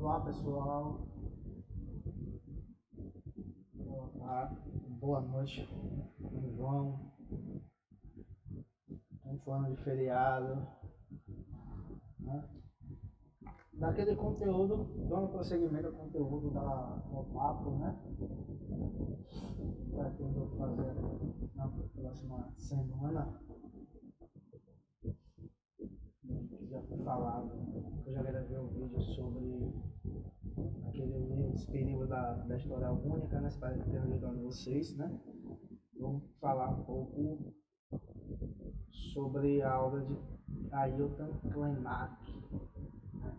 Olá pessoal, boa noite, como vão? Como falando de feriado, né? Daquele conteúdo, dando prosseguimento ao conteúdo do papo, né? Pretendo fazer na próxima semana, que já foi falado, eu já gravei um vídeo sobre aquele livro, esse livro da história única, né? Espero que tenha ajudado vocês, né? Vamos falar um pouco sobre a obra de Ailton Krenak, né?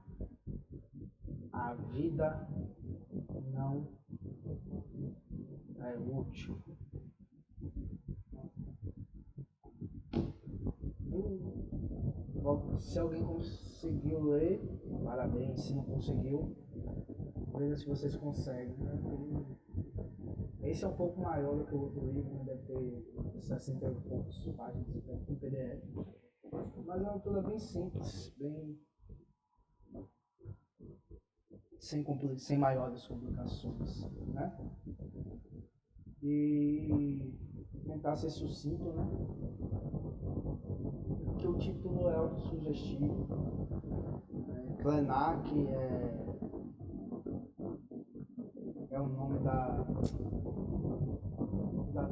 A vida não é útil. Se alguém conseguiu ler, parabéns. Se não conseguiu, veja se vocês conseguem, né? Esse é um pouco maior do que o outro livro, né? Deve ter 60 e poucos páginas em PDF, mas é uma leitura bem simples, bem sem maiores complicações, né? E tentar ser sucinto, né? Porque o título é autossugestivo. Krenak é o nome da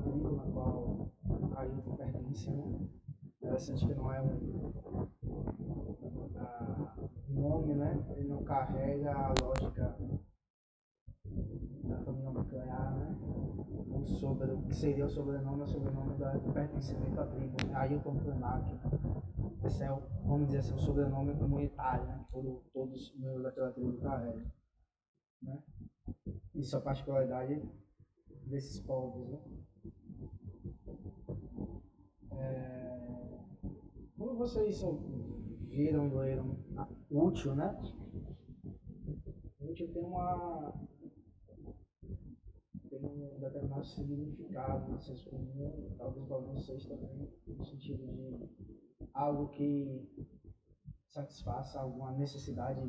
tribo na qual Ailton pertence, né? Interessante que não é um nome, né? Ele não carrega a lógica da família nuclear, né? O que seria o sobrenome do pertencimento à tribo, né? Ailton Krenak, né? Esse é, vamos dizer assim, o sobrenome comunitário, né? Que todos os membros daquela tribo carregam, né? Isso é a particularidade desses povos, né? Quando vocês viram e leram útil, né? Útil tem um determinado significado, no senso comum, talvez para vocês também, no sentido de algo que satisfaça alguma necessidade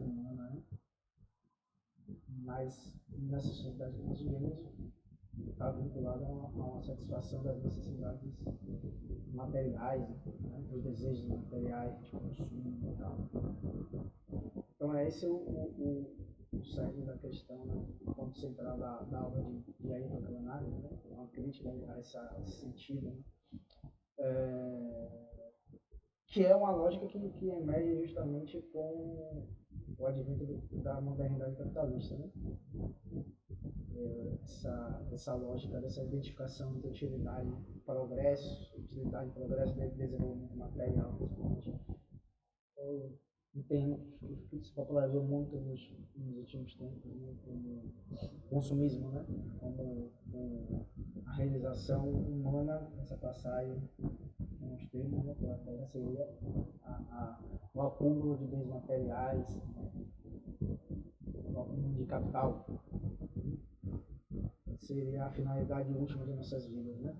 humana, né? Mas nessa sociedade que nós vivemos, está vinculado a uma satisfação das necessidades materiais, né? Dos desejos materiais de consumo e tal. Então é esse o cerne da questão, né? O ponto central da obra de Ailton Krenak, né? Uma crítica a esse sentido, né? Que é uma lógica que emerge justamente com o advento da modernidade capitalista, né? Essa lógica dessa identificação entre utilidade e progresso, desenvolvimento material, principalmente. Eu entendo que se popularizou muito nos últimos tempos, né? Como consumismo, né? Como a realização humana, essa passagem nos termos, né? Pela Terra seria o acúmulo de bens materiais, o acúmulo de capital, seria a finalidade última de nossas vidas, né?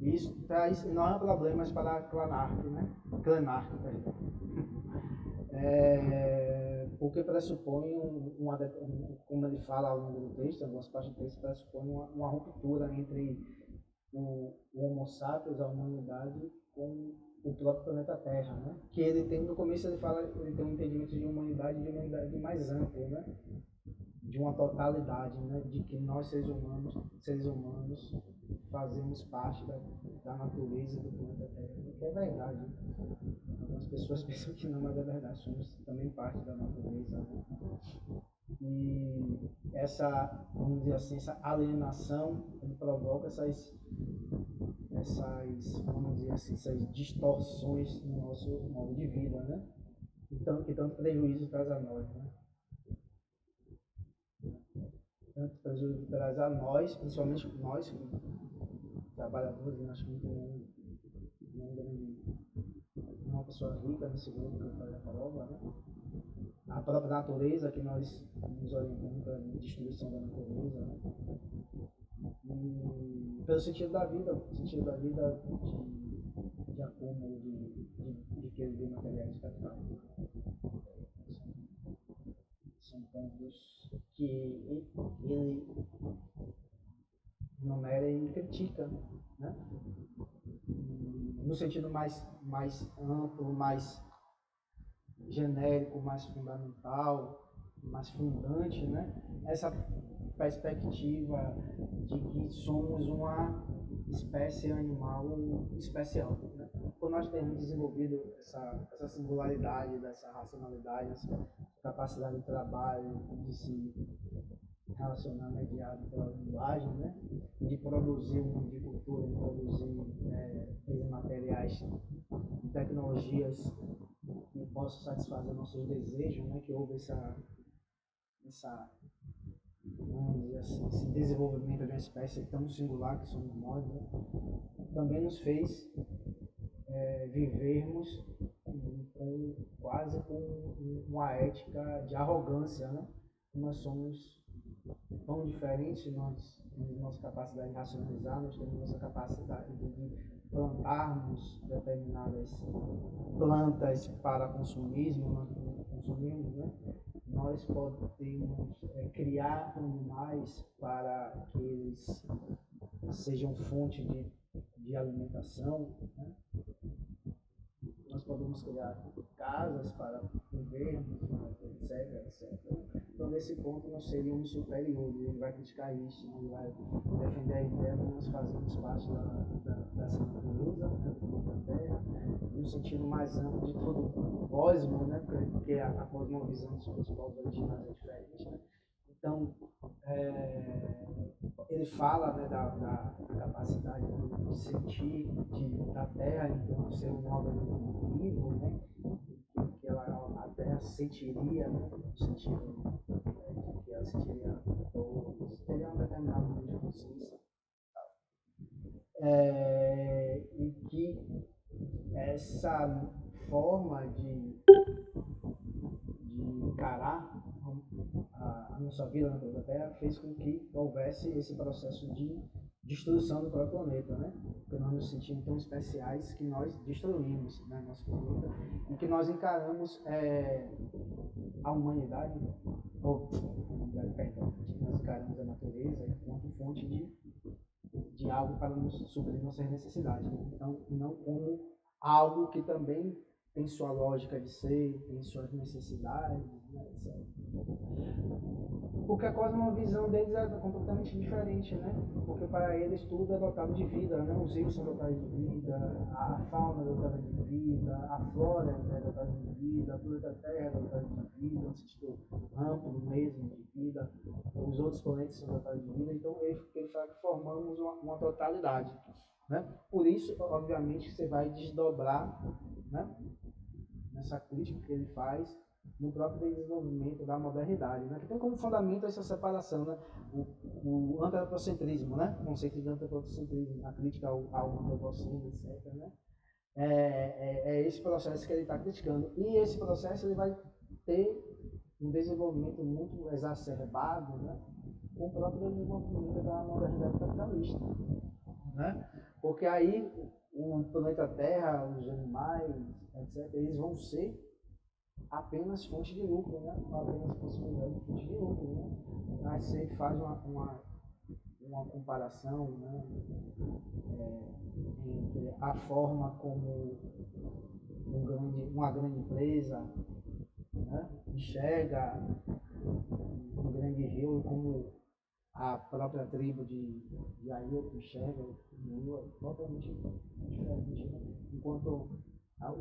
E isso traz enormes problemas para Krenak, né? Krenak, perdão. Porque pressupõe como ele fala ao longo do texto, algumas partes do texto pressupõe uma ruptura entre o Homo sapiens, a humanidade, com o próprio planeta Terra, né? Que ele tem, no começo ele tem um entendimento de humanidade mais amplo, né? De uma totalidade, né? De que nós seres humanos fazemos parte da natureza do planeta Terra, que é verdade, né? Algumas pessoas pensam que não, mas é verdade, somos também parte da natureza, né? E essa, vamos dizer assim, essa alienação, ele provoca vamos dizer assim, essas distorções no nosso modo de vida, né? Então, que tanto prejuízo traz a nós, né? Tanto prejuízo traz a nós, principalmente nós, trabalhadores, né? Acho que uma pessoa rica, no segundo que faz a prova, né? A própria natureza que nós nos orientamos para a destruição da natureza, né? E pelo sentido da vida de acúmulo de riqueza de materiais de capital. pontos que ele enumera e critica, né? No sentido mais amplo, mais genérico, mais fundamental, mais fundante, né? Essa perspectiva de que somos uma espécie animal especial, né? Por nós termos desenvolvido essa singularidade, dessa racionalidade, essa capacidade de trabalho, de se relacionar mediado pela linguagem, né? De produzir um mundo de cultura, de produzir bens materiais e tecnologias que possam satisfazer nossos desejos, né? Que houve vamos dizer assim, esse desenvolvimento de uma espécie tão singular que somos nós, né? Também nos fez vivermos quase com uma ética de arrogância, né? Nós somos tão diferentes, nós temos nossa capacidade de racionalizar, nós temos nossa capacidade de plantarmos determinadas plantas para consumismo, nós consumimos, né? Nós podemos criar animais para que eles sejam fonte de alimentação, né? Nós podemos criar casas para vivermos, etc, etc. Então, nesse ponto, nós seríamos superiores. Ele vai criticar isso, ele vai defender a ideia que nós fazemos parte dessa natureza, né, do planeta Terra, no sentido mais amplo de todo o cosmos, né, porque a cosmovisão sobre os povos originários é diferente. Né? Então, ele fala, né, da capacidade de sentir da Terra enquanto ser um organismo vivo, né, que a Terra sentiria, né, no sentido de que ela sentiria dores, teria um determinado nível de consciência, e que essa forma de encarar a nossa vida na planeta Terra fez com que houvesse esse processo de destruição do próprio planeta, né? Porque nós nos sentimos tão especiais que nós destruímos, né, nosso planeta e que nós encaramos a humanidade, perdão, nós encaramos a natureza como fonte de algo para nos suprir nossas necessidades, né? Então, não como algo que também tem sua lógica de ser, tem suas necessidades, né, etc. Porque a cosmovisão deles é completamente diferente, né? Porque para eles tudo é dotado de vida, né? Os rios são dotados de vida, a fauna é dotada de vida, a flora é dotada de vida, a planeta Terra é dotada de vida, no sentido amplo mesmo de vida, os outros planetas são dotados de vida, então ele fala que formamos uma totalidade, né? Por isso, obviamente, você vai desdobrar, né, nessa crítica que ele faz no próprio desenvolvimento da modernidade, né? Que tem como fundamento essa separação, né? O antropocentrismo, né? O conceito de antropocentrismo, a crítica ao antropocentrismo, etc. Né? Esse processo que ele está criticando. E esse processo ele vai ter um desenvolvimento muito exacerbado, né, com o próprio desenvolvimento da modernidade capitalista. Né? Porque aí o planeta Terra, os animais, etc., eles vão ser apenas fonte de lucro, né? Apenas possibilidade de fonte de lucro, né? Aí você faz uma comparação, né, entre a forma como uma grande empresa, né, enxerga um grande rio, como a própria tribo de Ailton enxerga o rio, é totalmente diferente. Né? Enquanto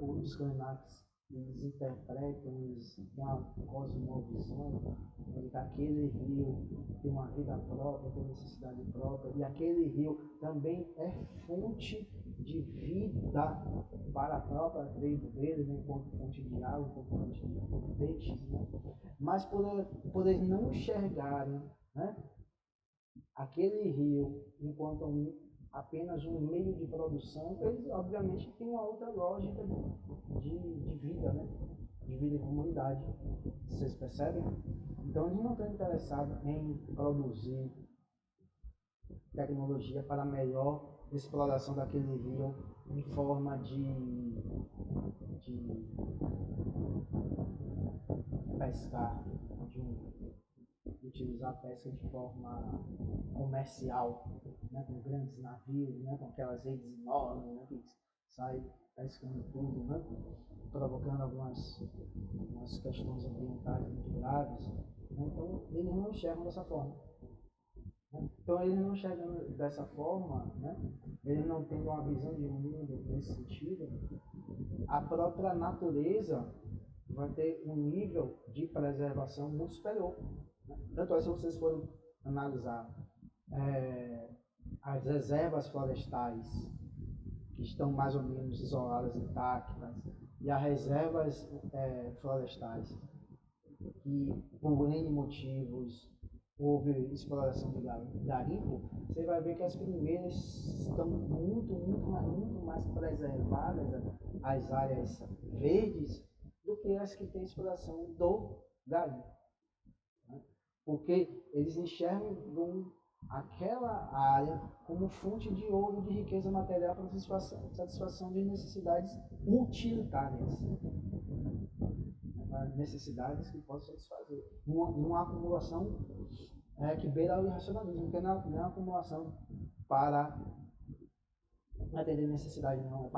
os Kanaks eles interpretam, eles têm uma cosmovisão, que aquele rio tem uma vida própria, tem necessidade própria, e aquele rio também é fonte de vida para a própria tribo dele, né, enquanto fonte de água, enquanto fonte de peixes, né? Mas por eles não enxergarem, né, aquele rio enquanto apenas um meio de produção, eles obviamente têm uma outra lógica de vida, né? De vida em comunidade. Vocês percebem? Então eles não estão interessados em produzir tecnologia para melhor exploração daquele rio em forma de pescar, utilizar a pesca de forma comercial, né, com grandes navios, né, com aquelas redes enormes, né, que sai pescando tudo, né, provocando algumas questões ambientais muito graves. Né, então, eles não enxergam dessa forma. Né. Então, eles não enxergam dessa forma, né, eles não tendo uma visão de mundo nesse sentido, a própria natureza vai ter um nível de preservação muito superior. Tanto é, se vocês forem analisar as reservas florestais, que estão mais ou menos isoladas, intactas, e as reservas florestais, que por N motivos houve exploração de garimpo, você vai ver que as primeiras estão muito mais preservadas, as áreas verdes, do que as que têm exploração do garimpo. Né? Porque eles enxergam aquela área como fonte de ouro, de riqueza material para satisfação de necessidades utilitárias. Necessidades que podem satisfazer. Uma acumulação que beira o irracionalismo, porque não é uma acumulação para atender necessidade, não. É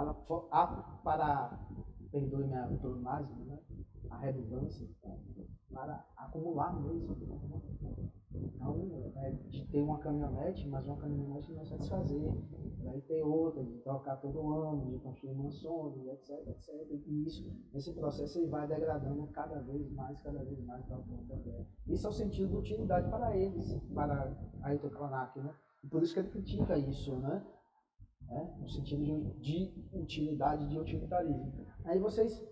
para perdoe minha pleonasmo, né? A redundância, para acumular mesmo. Então, de ter uma caminhonete, mas uma caminhonete não satisfazer. Daí ter outra, de trocar todo ano, de construir mansões, etc. E isso, esse processo ele vai degradando cada vez mais para o planeta Terra. Isso é o sentido de utilidade para eles, para Ayrton Krenak, né? E por isso que ele critica isso, né? No sentido de utilidade, de utilitarismo. Aí vocês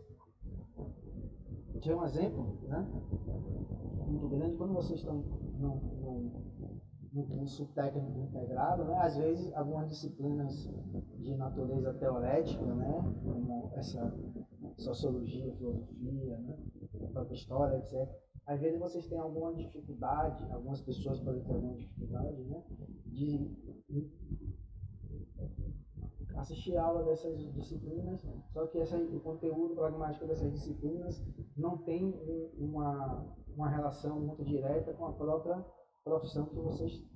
têm um exemplo, né? Muito grande, quando vocês estão no curso técnico integrado, né? Às vezes algumas disciplinas de natureza teorética, né? Como essa sociologia, filosofia, né? Própria história, etc. Às vezes vocês têm alguma dificuldade, algumas pessoas podem ter alguma dificuldade, né? De assistir a aula dessas disciplinas, só que o conteúdo pragmático dessas disciplinas não tem uma relação muito direta com a própria profissão que vocês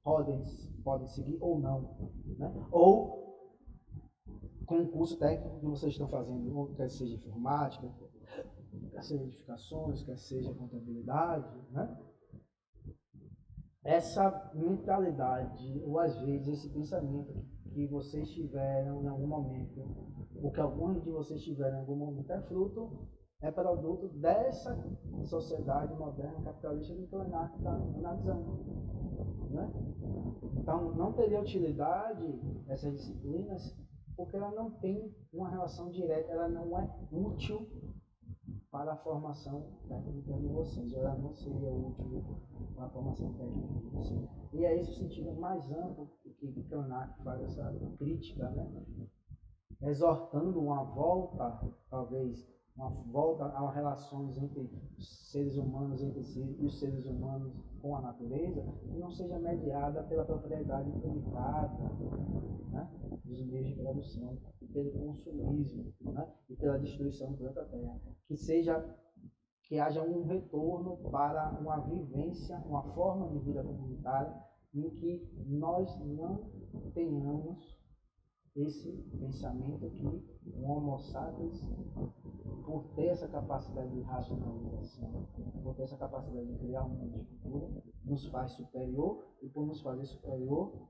podem seguir ou não, né? Ou com o curso técnico que vocês estão fazendo, quer seja informática, quer seja edificações, quer seja contabilidade, né? Essa mentalidade, ou às vezes esse pensamento que vocês tiveram em algum momento, ou que alguns de vocês tiveram em algum momento, é produto dessa sociedade moderna capitalista que o Krenak está analisando. Né? Então, não teria utilidade essas disciplinas porque ela não tem uma relação direta, ela não é útil para a formação técnica de vocês, ou ela não seria útil para a formação técnica de vocês. E é esse o sentido mais amplo que Krenak faz essa crítica, né? Exortando uma volta, talvez, uma volta a relações entre os seres humanos entre si e os seres humanos com a natureza, que não seja mediada pela propriedade limitada, né, dos meios de produção, pelo consumismo, né, e pela destruição do planeta Terra. Que haja um retorno para uma vivência, uma forma de vida comunitária em que nós não tenhamos esse pensamento que o Homo sapiens, por ter essa capacidade de racionalização, por ter essa capacidade de criar um mundo de cultura, nos faz superior, e por nos fazer superior,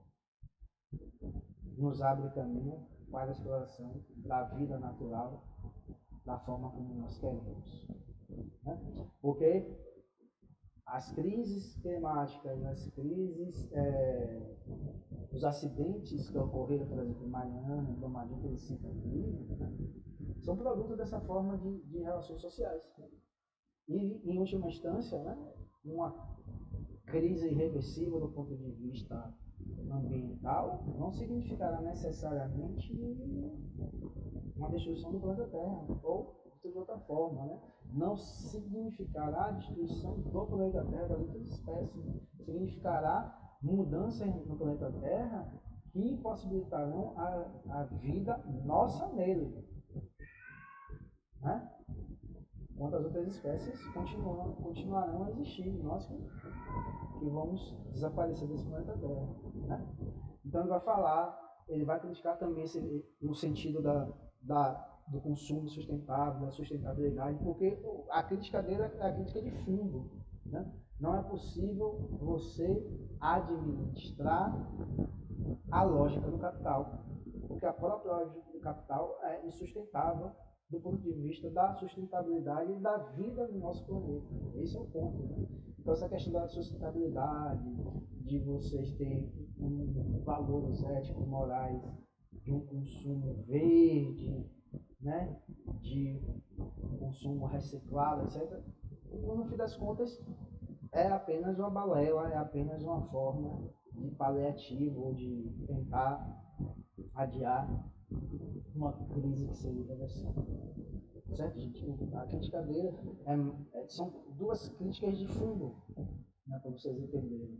nos abre caminho para a exploração da vida natural da forma como nós queremos. Né? Porque as crises climáticas, as crises, os acidentes que ocorreram, por exemplo, em Mariana, em Brumadinho, que ele cita no livro, né, são produto dessa forma de relações sociais. Né? E, em última instância, né, uma crise irreversível do ponto de vista ambiental não significará necessariamente uma destruição do planeta Terra, ou de outra forma, né? Não significará a destruição do planeta Terra das outras espécies, significará mudanças no planeta Terra que possibilitarão a vida nossa nele. Né? enquanto as outras espécies continuarão a existir. Nós que vamos desaparecer desse planeta Terra, né? Então ele vai criticar também no sentido do consumo sustentável, da sustentabilidade, porque a crítica dele é a crítica de fundo, né? Não é possível você administrar a lógica do capital, porque a própria lógica do capital é insustentável do ponto de vista da sustentabilidade e da vida do nosso planeta. Esse é o ponto, né? Então, essa questão da sustentabilidade, de vocês terem valores éticos, morais, de um consumo verde, né? De consumo reciclado, etc. No fim das contas, é apenas uma balela, é apenas uma forma de paliativo ou de tentar adiar uma crise que seria irreversível. Certo, gente? A crítica dele são duas críticas de fundo, né, para vocês entenderem.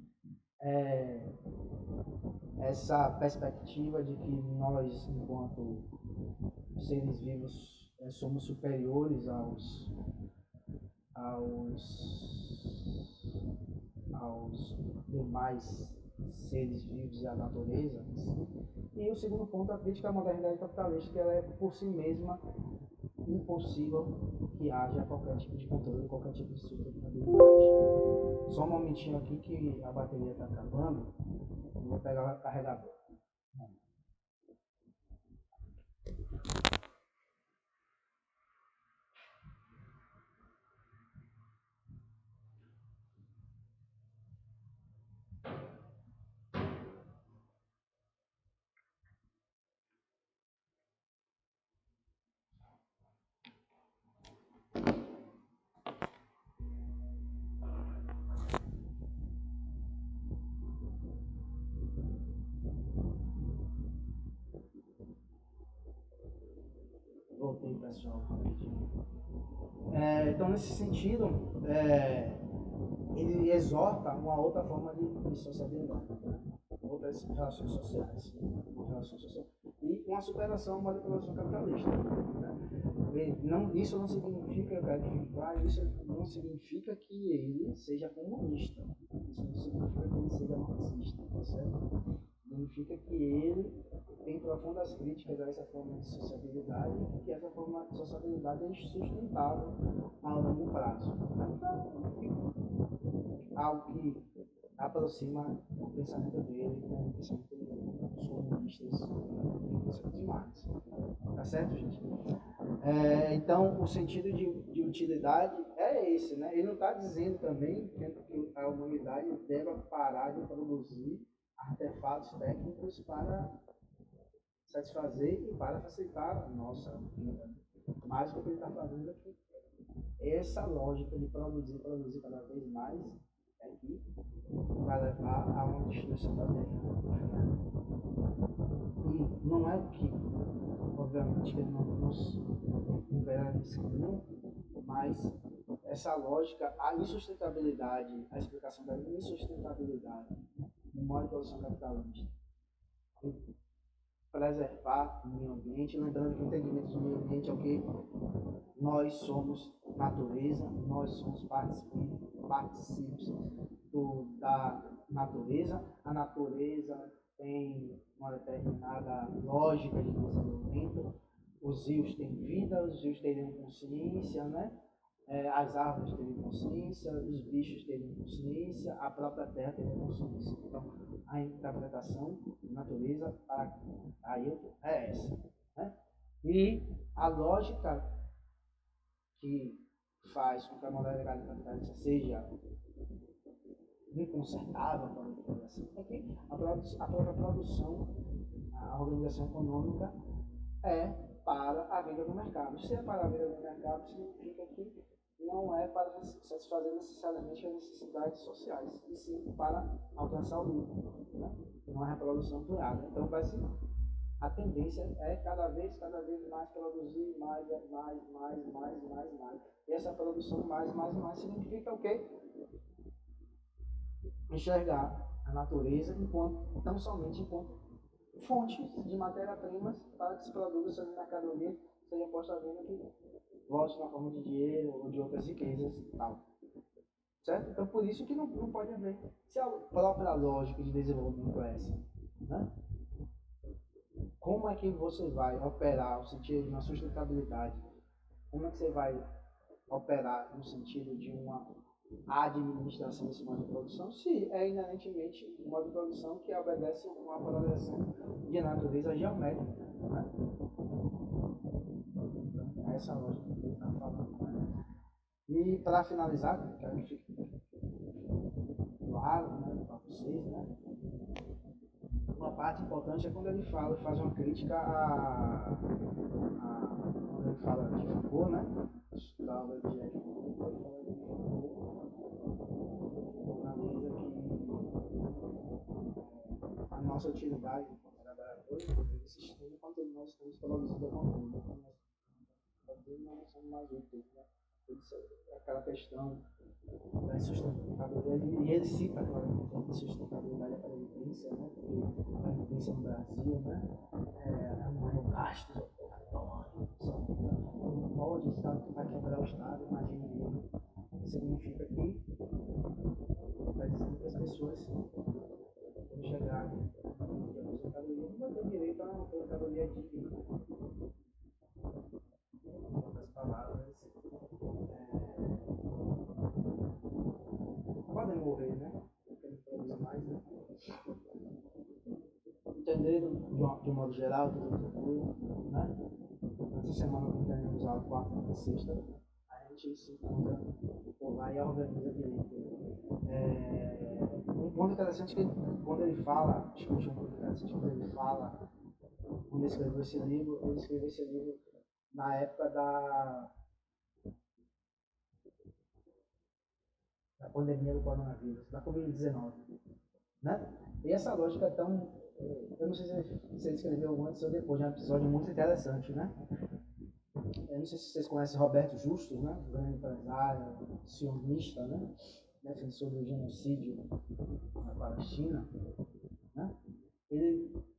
Essa perspectiva de que nós, enquanto seres vivos, somos superiores aos demais seres vivos e à natureza. E o segundo ponto, a crítica à modernidade capitalista, que ela é por si mesma impossível que haja qualquer tipo de controle, qualquer tipo de sustentabilidade. Só um momentinho aqui que a bateria está acabando, eu vou pegar o carregador. Voltei, pessoal, rapidinho. Então, nesse sentido, ele exorta uma outra forma de sociabilidade, né? Outras relações sociais, e uma superação à manipulação capitalista. Né? Isso não significa, isso não significa que ele seja comunista, isso não significa que ele seja marxista, tá certo? Significa que ele tem profundas críticas a essa forma de sociabilidade e que essa forma de sociabilidade é insustentável a longo prazo. Algo que aproxima o pensamento dele com o pensamento dos comunistas e o pensamento de Marx. Tá certo, gente? Então, o sentido de utilidade é esse, né? Ele não está dizendo também que a humanidade deve parar de produzir artefatos técnicos para satisfazer e para facilitar a nossa vida. Mas o que ele está fazendo é que essa lógica de produzir cada vez mais é que vai levar a uma destruição da terra. E não é que, obviamente, que ele não nos impera nesse caminho, mas essa lógica, a insustentabilidade, a explicação da insustentabilidade no modo de produção capitalista, preservar o meio ambiente, lembrando que o entendimento do meio ambiente é o que nós somos natureza, nós somos partícipes da natureza. A natureza tem uma determinada lógica de desenvolvimento. Os rios têm vida, os rios teriam consciência, né? As árvores teriam consciência, os bichos teriam consciência, a própria terra teria consciência. Então, a interpretação de natureza para Ailton é essa. Né? E a lógica que faz com que a modernidade capitalista seja inconsertável, para dizer assim, é que a própria produção, a organização econômica é para a venda do mercado. Se é para a venda do mercado, significa que não é para satisfazer necessariamente as necessidades sociais, e sim para alcançar o lucro, né? Não é reprodução purada. Então, a tendência é cada vez mais produzir mais. E essa produção mais significa o quê? Enxergar a natureza tão somente enquanto fontes de matéria-primas para que se produza essa mercadoria, seja posta à venda, que volte na forma de dinheiro ou de outras riquezas e tal. Certo? Então, por isso que não pode haver. Se a própria lógica de desenvolvimento é essa, né? Como é que você vai operar no sentido de uma sustentabilidade? Como é que você vai operar no sentido de uma administração desse modo de produção, se é inerentemente um modo de produção que obedece a uma progressão de natureza geométrica, né? Então, essa é a lógica que ele está falando. E para finalizar, quero que fique claro, né, para vocês, né? Uma parte importante é quando ele fala, faz uma crítica quando ele fala de Foucault, né? Da obra de Jack Foucault, ele fala de Foucault, analisa que a nossa utilidade como trabalhadores desse estudo quando nós estamos produzindo conteúdo, quando nós não somos mais úteis, né? Aquela questão da sustentabilidade, e ele cita claramente a sustentabilidade da previdência, né? Porque a previdência no Brasil, né? É um maior gasto operatório, não pode, o Estado vai quebrar o Estado, imagine ele. Significa que está dizendo que as pessoas, quando chegarem no dia de aposentadoria, não vão ter direito a uma aposentadoria digna. Em outras palavras, podem morrer, né? Porque não produz mais, né? Entenderam de um modo geral tudo que foi, né? Essa semana, quando teremos a quarta e sexta, a gente se encontra por lá e organiza direito. Um ponto interessante é que quando ele fala, discute um ponto interessante quando ele fala, quando ele escreveu esse livro, ele escreveu esse livro na época da pandemia do coronavírus, da Covid-19, né? E essa lógica é tão, eu não sei se ele escreveu antes ou depois, é um episódio muito interessante, né? Eu não sei se vocês conhecem Roberto Justus, né? Grande empresário, sionista, né? Defensor do genocídio na Palestina, né?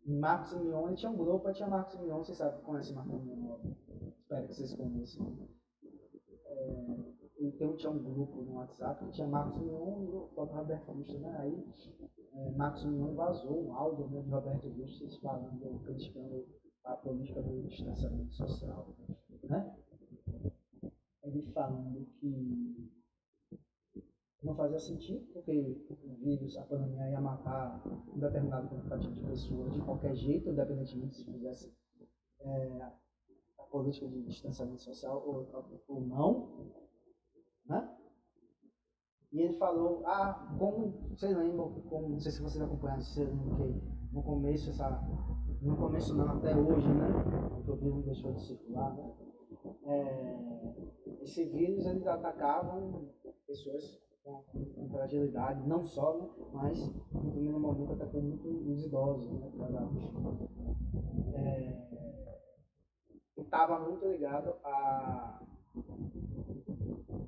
Marcos Mion, ele tinha um grupo, tinha Marcos Mion, vocês sabem que conhecem Marcos Mion, espero que vocês conheçam. Tinha um grupo no WhatsApp que tinha Marcos Mion e o próprio Roberto Justus, né? Aí Marcos Mion vazou um áudio, né, de Roberto Justus falando, criticando a política do distanciamento social, né? Ele falando que não fazia sentido, porque o vírus, a pandemia ia matar um determinado quantitativo de pessoas de qualquer jeito, independentemente se fizesse a política de distanciamento social ou não, né? E ele falou, como vocês lembram, como, não sei se vocês acompanharam, se vocês lembram que no começo não, até hoje, né? Porque o vírus deixou de circular, né? Esse vírus, eles atacavam pessoas com fragilidade, não só, né? Mas no primeiro momento atacou muito os idosos, né? E estava muito ligado a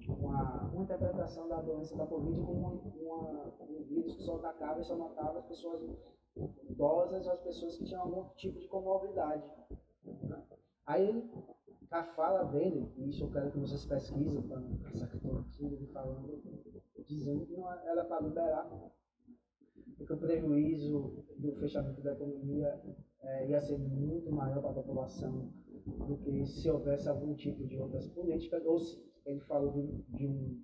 uma interpretação da doença da Covid como um vírus que só atacava e só matava as pessoas idosas ou as pessoas que tinham algum tipo de comorbidade. Né? Aí, a fala dele, e isso eu quero que vocês pesquisem para essa questão aqui, ele falando, dizendo que não era para liberar, porque o prejuízo do fechamento da economia ia ser muito maior para a população do que se houvesse algum tipo de outras políticas, ou se ele falou de um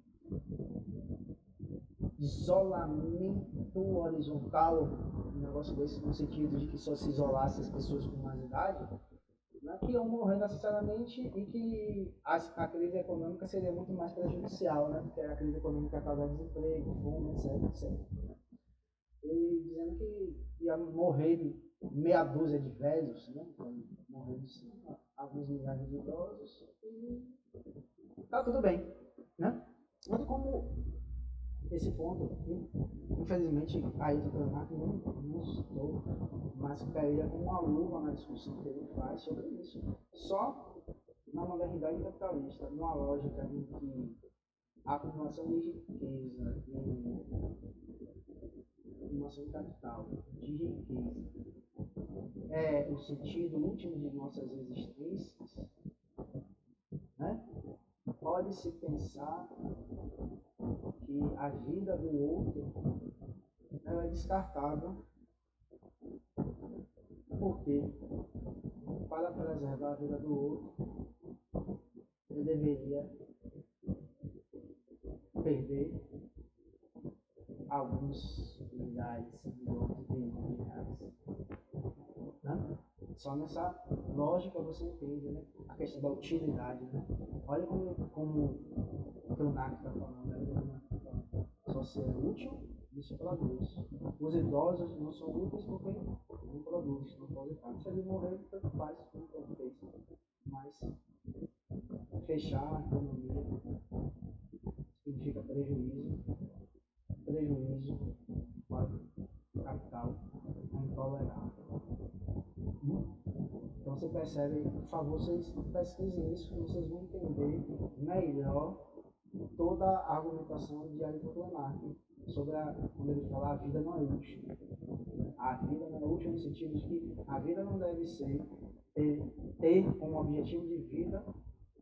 isolamento horizontal, um negócio desse, no sentido de que só se isolasse as pessoas com mais idade, né, que iam morrer necessariamente e que a crise econômica seria muito mais prejudicial, né, porque a crise econômica causa desemprego, fome, etc. E dizendo que ia morrer meia dúzia de velhos, né, morrer alguns milhares de idosos, e tá tudo bem, né? Mas como esse ponto, infelizmente, a Isa Pranac não citou, mas cairia como uma luva na discussão que ele faz sobre isso. Só na modernidade capitalista, numa lógica em que a acumulação de riqueza e acumulação de capital, de riqueza, é o sentido último de nossas existências, né? pode-se pensar que a vida do outro ela é descartável, porque para preservar a vida do outro, ele deveria perder alguns milhares, milhões de reais. Né? Só nessa lógica você entende, né? A questão da utilidade. Né? Olha como o Krenak está falando, né? Só ser útil, isso produz. Os idosos não são úteis porque não produzem, não podem estar. Se ele morrer, tanto faz como tanto fez. Mas fechar a economia significa prejuízo para o capital é intolerável. Então você percebe, por favor, vocês pesquisem isso, vocês vão entender melhor toda a argumentação de Ailton Krenak sobre quando ele fala a vida não é útil. A vida não é útil no sentido de que a vida não deve ser ter como objetivo de vida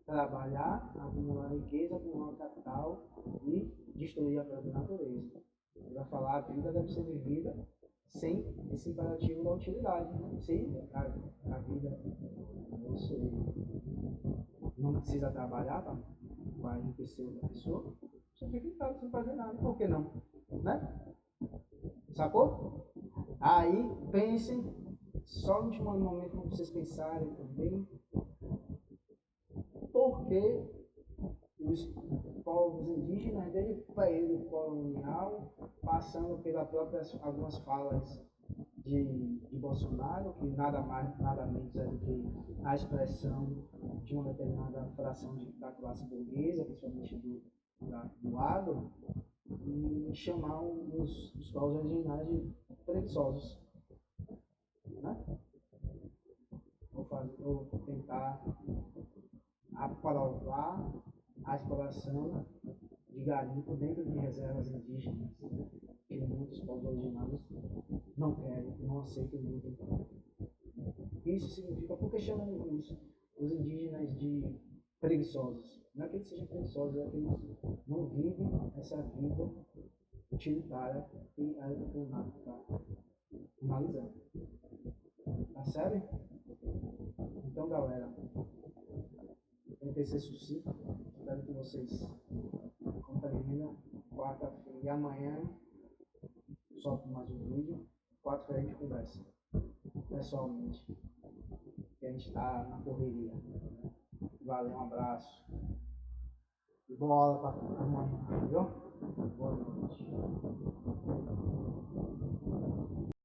trabalhar, acumular riqueza, acumular capital e destruir a própria natureza. Ele vai falar a vida deve ser vivida sem esse imperativo da utilidade. Se a vida você não precisa trabalhar, tá? Vai enriquecer outra pessoa, você fica em casa sem fazer nada. Por que não? Né? Sacou? Aí pensem, só no último momento para vocês pensarem também, porque os povos indígenas, desde o período colonial, passando pelas próprias algumas falas de Bolsonaro, que nada mais, nada menos é do que a expressão de uma determinada fração da classe burguesa, principalmente do agro, e chamar os povos originários de preguiçosos. Né? Vou tentar aprovar a exploração de garimpo dentro de reservas indígenas, que muitos povos originários não querem, não aceitam muito. Isso significa, por que chamam os indígenas de preguiçosos? Não é que eles sejam preguiçosos, é que eles não vivem essa vida utilitária que a Krenak está analisando. Percebe? Então, galera, tentei ser sucinto. Espero que vocês compreendam. Quarta-feira e amanhã solto mais um vídeo. Quarta-feira a gente conversa pessoalmente, que a gente está na correria. Valeu, um abraço. E boa aula para amanhã, viu? Boa noite.